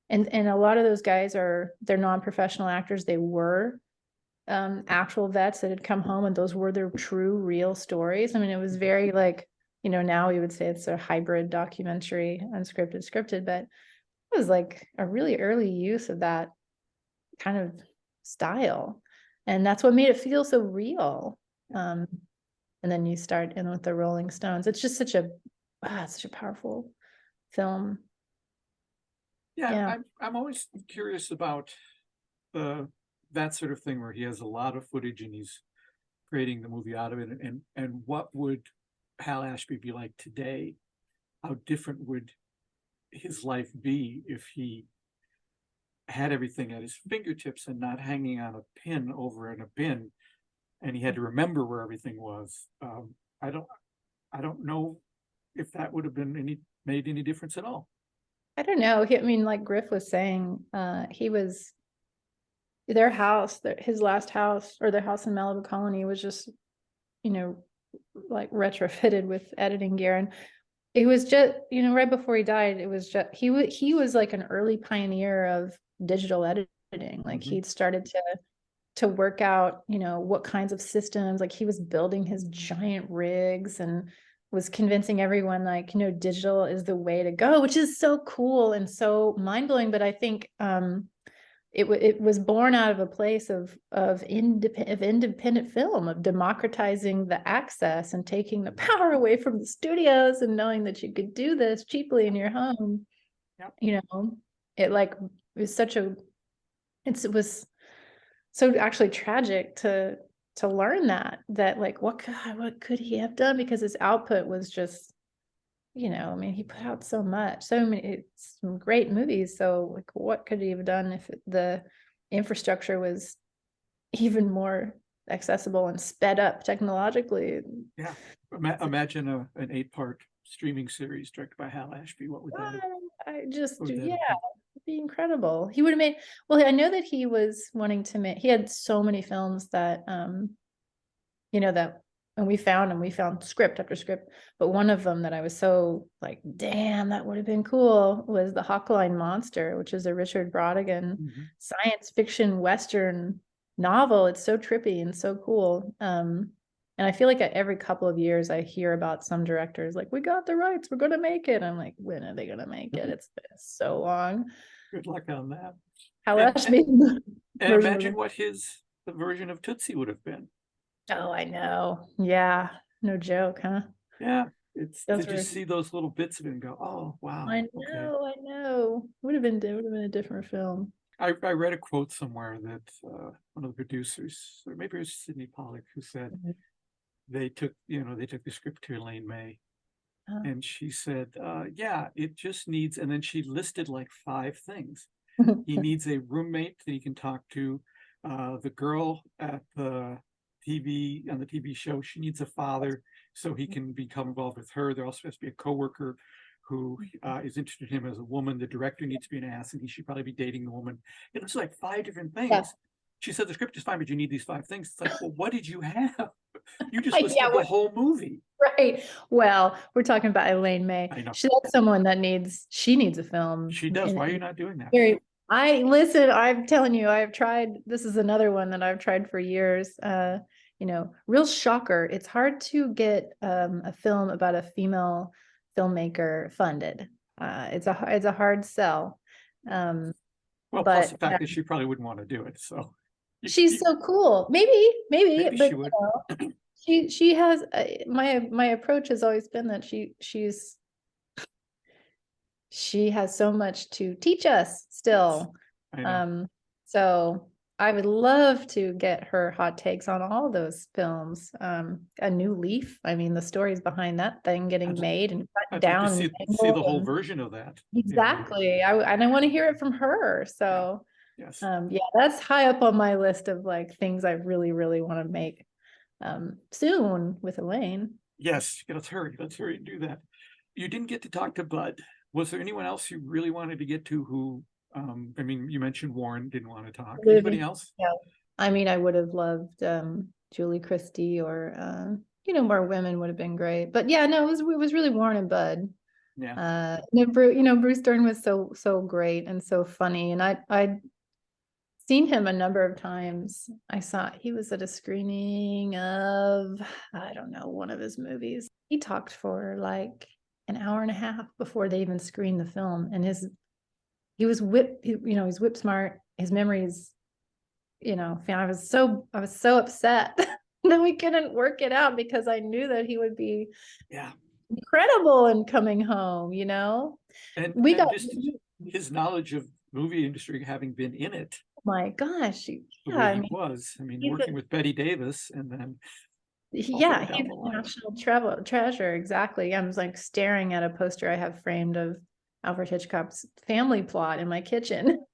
and a lot of those guys they're non-professional actors. They were actual vets that had come home, and those were their true, real stories. I mean, it was very like, now we would say it's a hybrid documentary, unscripted, scripted, but it was like a really early use of that kind of style. And that's what made it feel so real. And then you start in with the Rolling Stones. It's just such a powerful film. I'm always curious about that sort of thing, where he has a lot of footage and he's creating the movie out of it, and what would Hal Ashby be like today? How different would his life be if he had everything at his fingertips and not hanging on a pin over in a bin, and he had to remember where everything was? I don't know if that would have been made any difference at all. I don't know. I mean, like Griff was saying, their house, his last house, or their house in Malibu Colony, was just, like retrofitted with editing gear. And it was just, right before he died, it was just, he was like an early pioneer of digital editing. Like he'd started to work out, what kinds of systems, like he was building his giant rigs and was convincing everyone, like, digital is the way to go, which is so cool and so mind-blowing. But I think it was born out of a place of independent film, of democratizing the access and taking the power away from the studios, and knowing that you could do this cheaply in your home. It was so actually tragic to learn that like what could he have done, because his output was just I mean, he put out so much, so many, some great movies. So like, what could he have done if the infrastructure was even more accessible and sped up technologically? Yeah. Imagine an 8-part streaming series directed by Hal Ashby. What would that have, I just, what would that yeah, have it'd be incredible. He would have made, well, I know that he was wanting to make, he had so many films that, that, and we found script after script, but one of them that I was so like, damn, that would have been cool, was The Hawkline Monster, which is a Richard Brautigan been? science fiction Western novel. It's so trippy and so cool. And I feel like every couple of years I hear about some directors like, we got the rights, we're gonna make it. I'm like, when are they gonna make it? It's been so long. Good luck on that. Hal And- Ashby And version of imagine it. what the version of Tootsie would have been. Oh, I know. Yeah, no joke, huh? Yeah, it's Those to were- just see those little bits of it and go, oh wow. I Okay. know. Would have been a different film. I read a quote somewhere that one of the producers, or maybe it was Sidney Pollack, who said they took the script to Elaine May, and she said, yeah, it just needs, and then she listed like 5 things. He needs a roommate that he can talk to. The girl at the TV show, she needs a father so he can become involved with her. There also has to be a coworker who is interested in him as a woman. The director needs to be an ass, and he should probably be dating the woman. It was like 5 different things. Yeah. She said the script is fine, but you need these 5 things. It's like, well, what did you have? You just Yeah, listed the what- whole movie. Right. Well, we're talking about Elaine May. I know. She's someone that needs a film. She does. And- Why are you not doing that? Listen, I'm telling you, I've tried, this is another one that I've tried for years. Real shocker. It's hard to get a film about a female filmmaker funded. It's a hard sell. Well, but, plus the fact that she probably wouldn't want to do it. So she's so cool. Maybe, Maybe but she would. she has my approach has always been that she has so much to teach us still. I know. So I would love to get her hot takes on all those films. A New Leaf. I mean, the stories behind that thing getting made and cut I'd down. like to and see the angled whole and- version of that. Exactly. I want to hear it from her. So Yes. yeah, that's high up on my list of like things I really, really want to make soon with Elaine. Yes, let's hurry and do that. You didn't get to talk to Bud. Was there anyone else you really wanted to get to who, I mean, you mentioned Warren didn't want to talk. Anybody else? Yeah. I mean, I would have loved Julie Christie or more women would have been great. But yeah, no, it was really Warren and Bud. Yeah. Bruce Dern was so great and so funny. And I'd seen him a number of times. He was at a screening of, I don't know, one of his movies. He talked for like an hour and a half before they even screened the film. And he was he's whip smart. His memories, I was so upset that we couldn't work it out because I knew that he would be incredible in coming home, And we got just his knowledge of movie industry, having been in it. My gosh. The Yeah, way I he mean, was. I mean, he's working with Betty Davis and then yeah, down he's the a line. national treasure. Exactly. I was like staring at a poster I have framed of Alfred Hitchcock's Family Plot in my kitchen.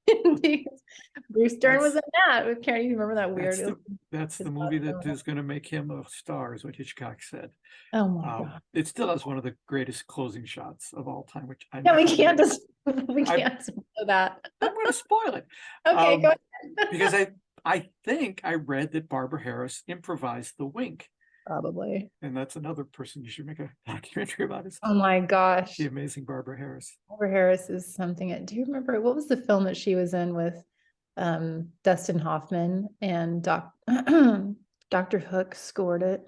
Bruce Dern was in that with Karen. You remember that weird? That's the movie that is going to make him a star, is what Hitchcock said. Oh my God. It still has one of the greatest closing shots of all time, which I No, we never can't knew. just we can't spoil that. I'm going to spoil it. Okay, go ahead. Because I think I read that Barbara Harris improvised the wink. Probably. And that's another person you should make a documentary about. Is Oh my gosh. the amazing Barbara Harris. Barbara Harris is something. Do you remember what was the film that she was in with Dustin Hoffman and Dr. Hook scored it?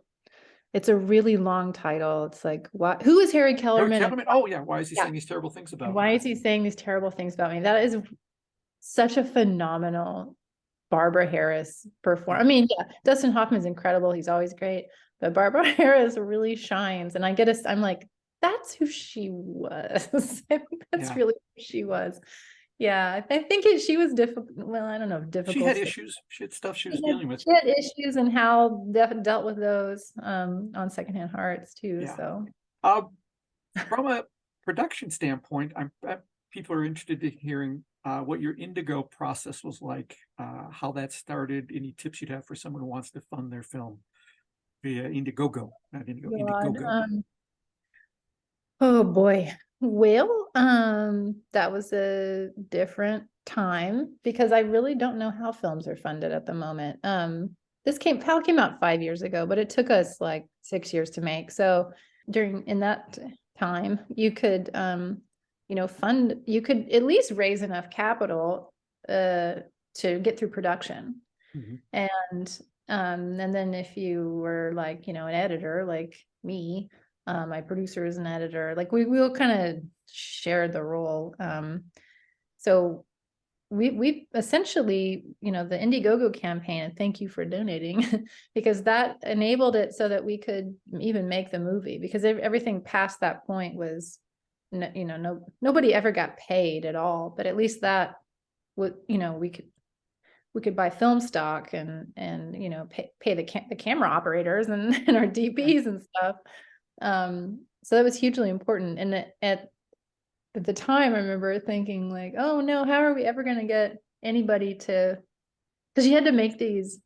It's a really long title. It's like, what? Who is Harry Kellerman? Kellerman? Oh yeah, why is he saying these terrible things about And me? why is he saying these terrible things about me? That is such a phenomenal Barbara Harris performance. I mean, yeah, Dustin Hoffman's incredible. He's always great. But Barbara Harris really shines. And I'm like, that's who she was. That's really who she was. Yeah, I think she was difficult. Well, I don't know if difficult. She had issues. She had stuff she was dealing with. She had issues and Hal dealt with those on Secondhand Hearts too. Yeah. So From a production standpoint, people are interested in hearing what your Indigo process was like, how that started, any tips you'd have for someone who wants to fund their film via Indiegogo, not Indigo, God, Indiegogo. oh boy. Well, that was a different time because I really don't know how films are funded at the moment. Pal came out 5 years ago, but it took us like 6 years to make. So in that time, you could you could at least raise enough capital to get through production. And then if you were like, an editor like me, my producer is an editor, like we all kind of shared the role. So we essentially, the Indiegogo campaign, and thank you for donating, because that enabled it so that we could even make the movie, because everything past that point was, nobody ever got paid at all, but at least that would, we could buy film stock and pay the camera operators and, and our DPs and stuff. So that was hugely important. And at the time, I remember thinking like, oh no, how are we ever going to get anybody to, because you had to make these,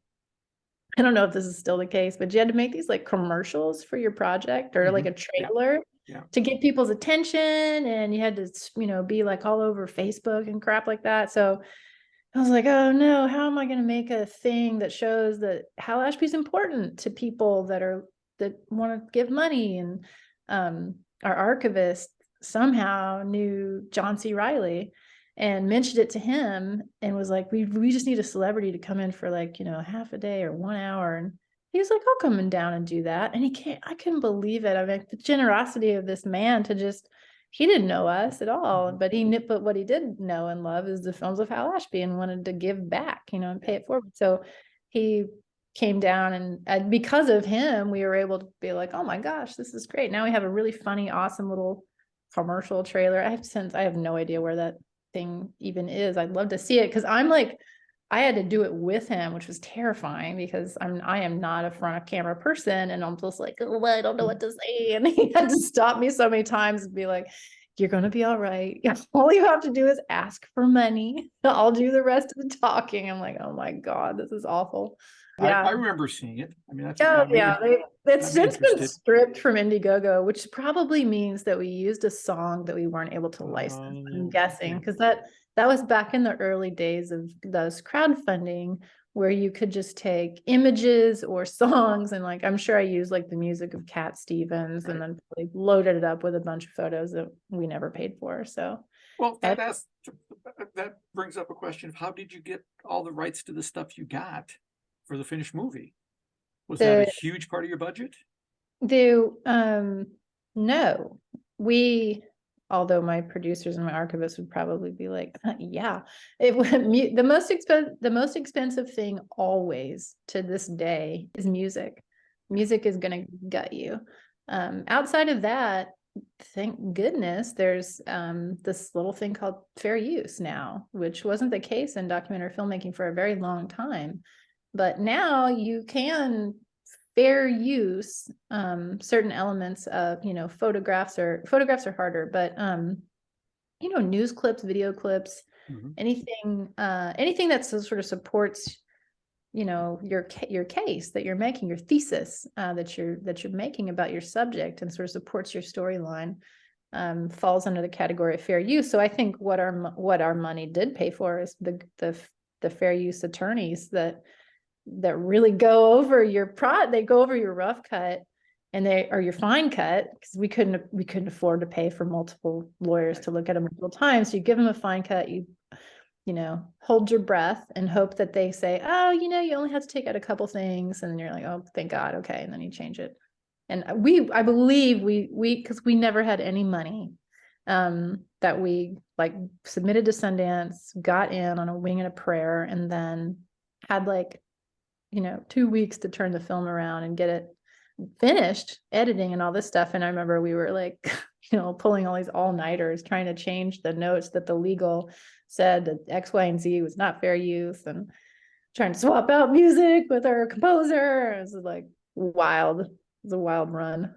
I don't know if this is still the case, but you had to make these like commercials for your project or like a trailer to get people's attention. And you had to, be like all over Facebook and crap like that. So I was like, oh no, how am I going to make a thing that shows that Hal Ashby's important to people that want to give money? And our archivist somehow knew John C. Reilly and mentioned it to him and was like, we just need a celebrity to come in for like, half a day or 1 hour. And he was like, I'll come down and do that. And I couldn't believe it. I mean, the generosity of this man to just, he didn't know us at all, but what he did know and love is the films of Hal Ashby and wanted to give back, and pay it forward. So he came down, and because of him, we were able to be like, oh my gosh, this is great. Now we have a really funny, awesome little commercial trailer. I have no idea where that thing even is. I'd love to see it, because I had to do it with him, which was terrifying because I am not a front of camera person, and I'm just like, oh, I don't know what to say. And he had to stop me so many times and be like, you're going to be all right. All you have to do is ask for money. I'll do the rest of the talking. I'm like, oh my God, this is awful. Yeah, I remember seeing it. I mean, it's since been stripped from Indiegogo, which probably means that we used a song that we weren't able to license. I'm guessing, because that was back in the early days of those crowdfunding, where you could just take images or songs, and like I'm sure I used like the music of Cat Stevens, and then like loaded it up with a bunch of photos that we never paid for. So, well, that brings up a question of how did you get all the rights to the stuff you got for the finished movie? Was that a huge part of your budget? No, although my producers and my archivists would probably be like, yeah, the most expensive thing always to this day is music. Music is going to gut you. Outside of that, thank goodness there's this little thing called fair use now, which wasn't the case in documentary filmmaking for a very long time. But now you can fair use certain elements of, photographs are harder, but news clips, video clips, anything that sort of supports your case that you're making, your thesis that you're making about your subject, and sort of supports your storyline, falls under the category of fair use. So I think what our money did pay for is the fair use attorneys that really go over your they go over your rough cut or your fine cut, because we couldn't afford to pay for multiple lawyers to look at them multiple times. So you give them a fine cut, you hold your breath and hope that they say, oh, you only have to take out a couple things, and then you're like, oh, thank God, okay, and then you change it. And I believe we because we never had any money that we like submitted to Sundance, got in on a wing and a prayer, and then had like 2 weeks to turn the film around and get it finished editing and all this stuff. And I remember we were like, pulling all these all-nighters trying to change the notes that the legal said that X, Y, and Z was not fair use, and trying to swap out music with our composer. It was like wild. It was a wild run.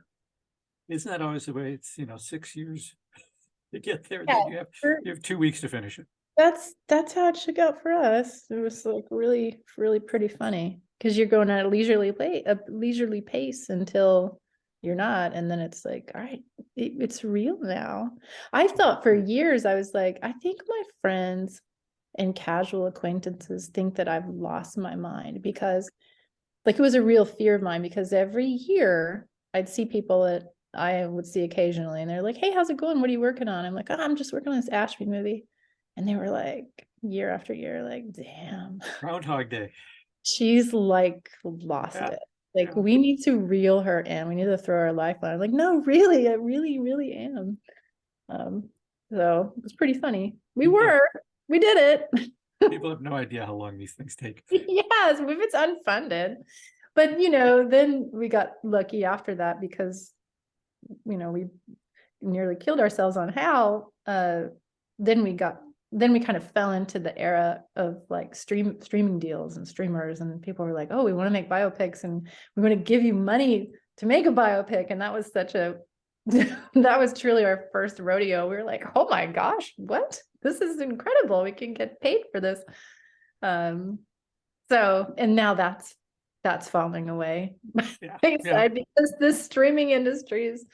Isn't that always the way? It's, 6 years to get there, Yeah, then sure. you have 2 weeks to finish it. That's how it shook out for us. It was like really, really pretty funny because you're going at a leisurely pace until you're not, and then it's like, all right, it's real now. I thought for years, I was like, I think my friends and casual acquaintances think that I've lost my mind, because like it was a real fear of mine, because every year I'd see people that I would see occasionally and they're like, hey, how's it going? What are you working on? I'm like, oh, I'm just working on this Ashby movie. And they were like, year after year, like, damn, Groundhog Day. she's like lost Yeah, it. Like, yeah. we need to reel her in. We need to throw her a lifeline. I'm like, no, really, I really, really am. So it was pretty funny. We did it. People have no idea how long these things take. Yes, if it's unfunded. But then we got lucky after that, because we nearly killed ourselves on Hal. Then we kind of fell into the era of like streaming deals and streamers, and people were like, oh, we want to make biopics and we want to give you money to make a biopic. And that was that was truly our first rodeo. We were like, oh my gosh, what? This is incredible. We can get paid for this. And now that's falling away Yeah, because this streaming industry is,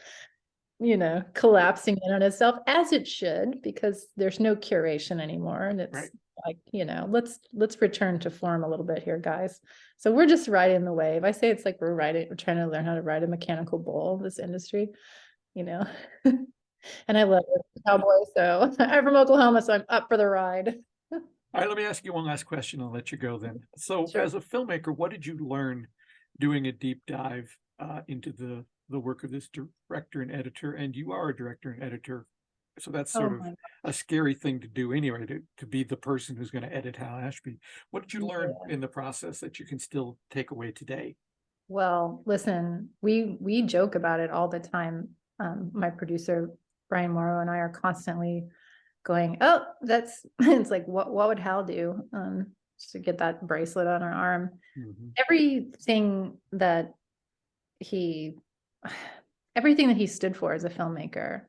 collapsing in on itself, as it should, because there's no curation anymore. And it's like, let's return to form a little bit here, guys. So we're just riding the wave. I say it's like we're trying to learn how to ride a mechanical bull, this industry, and I love it, cowboy. So I'm from Oklahoma, so I'm up for the ride. All right, let me ask you one last question. I'll let you go then. So as a filmmaker, what did you learn doing a deep dive into the work of this director and editor? And you are a director and editor, so that's sort of a scary thing to do anyway, to be the person who's going to edit Hal Ashby. What did you learn in the process that you can still take away today? Well, listen, we joke about it all the time. My producer, Brian Morrow, and I are constantly going, oh, it's like, what would Hal do? Just to get that bracelet on her arm. Mm-hmm. Everything that he stood for as a filmmaker,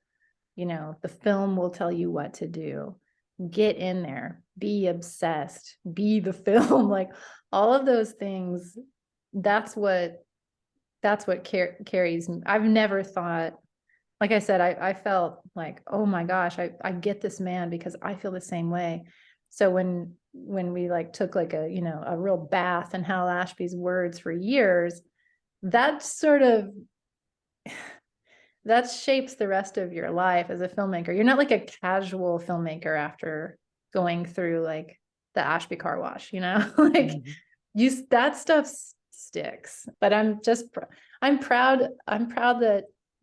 the film will tell you what to do. Get in there, be obsessed, be the film, like all of those things. That's what carries me. I've never thought, like I said, I felt like, oh my gosh, I get this man, because I feel the same way. So when we like took like a real bath in Hal Ashby's words for years, that shapes the rest of your life as a filmmaker. You're not like a casual filmmaker after going through like the Ashby car wash, like that stuff sticks. But I'm proud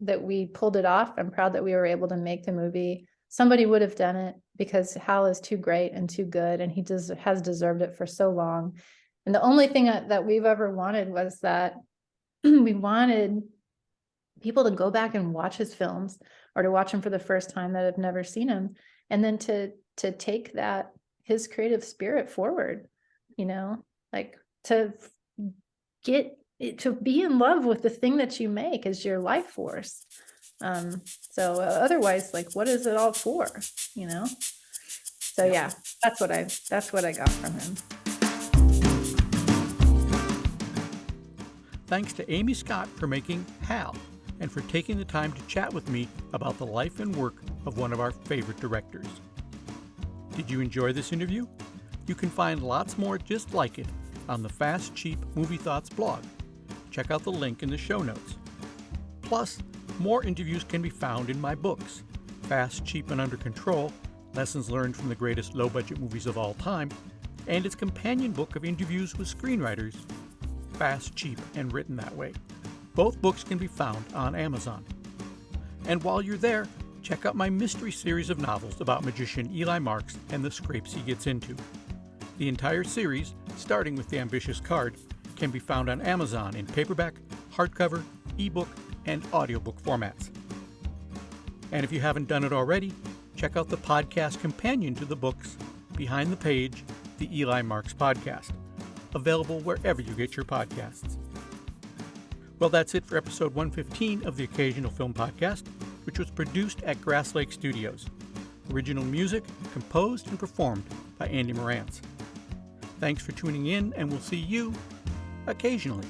that we pulled it off. I'm proud that we were able to make the movie. Somebody would have done it, because Hal is too great and too good, and he has deserved it for so long. And the only thing that we've ever wanted was that we wanted people to go back and watch his films, or to watch him for the first time that have never seen him, and then to take his creative spirit forward, like to be in love with the thing that you make as your life force. So otherwise, like, what is it all for? So yeah, that's what I got from him. Thanks to Amy Scott for making Hal, and for taking the time to chat with me about the life and work of one of our favorite directors. Did you enjoy this interview? You can find lots more just like it on the Fast Cheap Movie Thoughts blog. Check out the link in the show notes. Plus, more interviews can be found in my books, Fast, Cheap, and Under Control, Lessons Learned from the Greatest Low-Budget Movies of All Time, and its companion book of interviews with screenwriters, Fast, Cheap, and Written That Way. Both books can be found on Amazon. And while you're there, check out my mystery series of novels about magician Eli Marks and the scrapes he gets into. The entire series, starting with The Ambitious Card, can be found on Amazon in paperback, hardcover, ebook, and audiobook formats. And if you haven't done it already, check out the podcast companion to the books, Behind the Page, the Eli Marks Podcast, available wherever you get your podcasts. Well, that's it for episode 115 of the Occasional Film Podcast, which was produced at Grass Lake Studios. Original music composed and performed by Andy Morantz. Thanks for tuning in, and we'll see you occasionally.